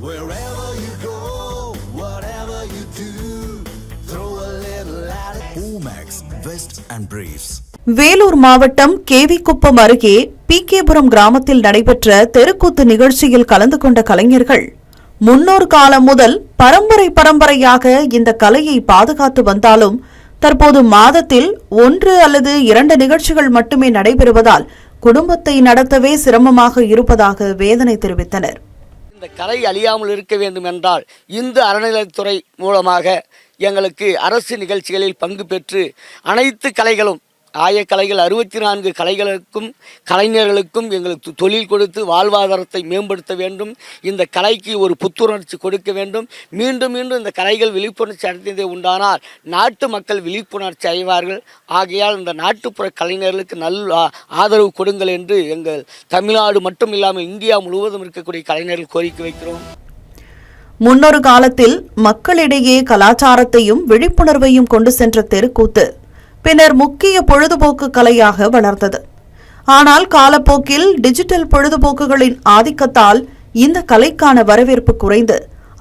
Wherever you go, whatever you do, throw a little at it. Omax, Vest and Briefs. Vellore மாவட்டம் கேவிக்குப்பம் அருகே பிகேபுரம் கிராமத்தில் நடைபெற்ற தெருக்கூத்து நிகழ்ச்சியில் கலந்து கொண்ட கலைஞர்கள் முன்னோர் காலம் முதல் பரம்பரையாக இந்த கலையை பாதுகாத்து வந்தாலும் தற்போது மாதத்தில் 1 அல்லது 2 நிகழ்ச்சிகள் மட்டுமே நடைபெறுவதால் குடும்பத்தை நடத்தவே சிரமமாக இருப்பதாக வேதனை தெரிவித்தனர். இந்த கலை அழியாமல் இருக்க வேண்டும் என்றால் இந்து அறநிலையத்துறை மூலமாக எங்களுக்கு அரசு நிகழ்ச்சிகளில் பங்கு பெற்று அனைத்து கலைகளும் ஆயக்கலைகள் 64 கலைகளுக்கும் கலைஞர்களுக்கும் எங்களுக்கு தொழில் கொடுத்து வாழ்வாதாரத்தை மேம்படுத்த வேண்டும். இந்த கலைக்கு ஒரு புத்துணர்ச்சி கொடுக்க வேண்டும். மீண்டும் இந்த கலைகள் விழிப்புணர்ச்சி அடைந்ததே உண்டானால் நாட்டு மக்கள் விழிப்புணர்ச்சி அடைவார்கள். ஆகையால் இந்த நாட்டுப்புற கலைஞர்களுக்கு நல்ல ஆதரவு கொடுங்கள் என்று எங்கள் தமிழ்நாடு மட்டும் இல்லாமல் இந்தியா முழுவதும் இருக்கக்கூடிய கலைஞர்கள் கோரிக்கை வைக்கிறோம். முன்னொரு காலத்தில் மக்களிடையே கலாச்சாரத்தையும் விழிப்புணர்வையும் கொண்டு சென்ற தெருக்கூத்து பின்னர் முக்கிய பொழுதுபோக்கு கலையாக வளர்ந்தது. ஆனால் காலப்போக்கில் டிஜிட்டல் பொழுதுபோக்குகளின் ஆதிக்கத்தால் இந்த கலைக்கான வரவேற்பு குறைந்து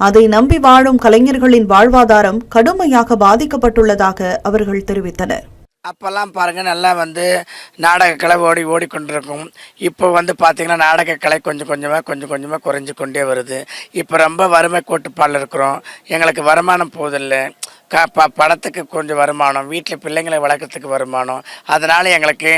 அதை நம்பி வாழும் கலைஞர்களின் வாழ்வாதாரம் கடுமையாக பாதிக்கப்பட்டுள்ளதாக அவர்கள் தெரிவித்தனர். அப்போல்லாம் பாருங்கள், நல்லா நாடகக்கலை ஓடிக்கொண்டிருக்கும். இப்போ பார்த்திங்கன்னா நாடகக்கலை கொஞ்சம் கொஞ்சமாக குறைஞ்சி கொண்டே வருது. இப்போ ரொம்ப வறுமை கோட்டுப்பாடில் இருக்கிறோம். எங்களுக்கு வருமானம் போதில்லை. படத்துக்கு கொஞ்சம் வருமானம், வீட்டில் பிள்ளைங்களை வளர்க்குறதுக்கு வருமானம். அதனால் எங்களுக்கு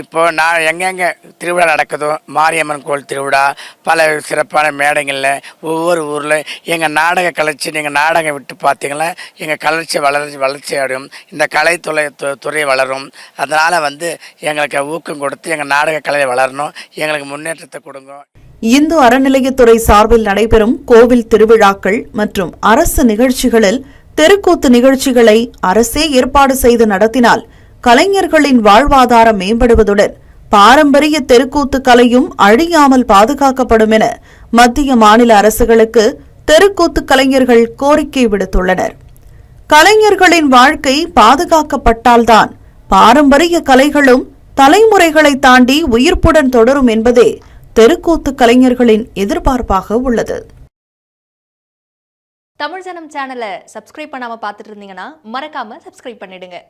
இப்போது நான் எங்கெங்கே திருவிழா நடக்குதோ, மாரியம்மன் கோவில் திருவிழா, பல சிறப்பான மேடைகளில் ஒவ்வொரு ஊரில் எங்கள் நாடக கலைச்சி நீங்கள் நாடகம் விட்டு பார்த்தீங்கன்னா எங்கள் கலைச்சி வளர்ச்சி அடையும். இந்த துறை வளரும். அதனால் எங்களுக்கு ஊக்கம் கொடுத்து எங்கள் நாடக கலையை வளரணும், எங்களுக்கு முன்னேற்றத்தை கொடுங்க. இந்து அறநிலையத்துறை சார்பில் நடைபெறும் கோவில் திருவிழாக்கள் மற்றும் அரசு நிகழ்ச்சிகளில் தெருக்கூத்து நிகழ்ச்சிகளை அரசே ஏற்பாடு செய்து நடத்தினால் கலைஞர்களின் வாழ்வாதாரம் மேம்படுவதுடன் பாரம்பரிய தெருக்கூத்து கலையும் அழியாமல் பாதுகாக்கப்படும் என மத்திய மாநில அரசுகளுக்கு தெருக்கூத்து கலைஞர்கள் கோரிக்கை விடுத்துள்ளனர். கலைஞர்களின் வாழ்க்கை பாதுகாக்கப்பட்டால்தான் பாரம்பரிய கலைகளும் தலைமுறைகளை தாண்டி உயிர்ப்புடன் தொடரும் என்பதே தெருக்கூத்து கலைஞர்களின் எதிர்பார்ப்பாக உள்ளது. தமிழ் ஜனம் சேனலை சப்ஸ்கிரைப் பண்ணாம பார்த்துட்டு இருந்தீங்கன்னா மறக்காம சப்ஸ்கிரைப் பண்ணிடுங்க.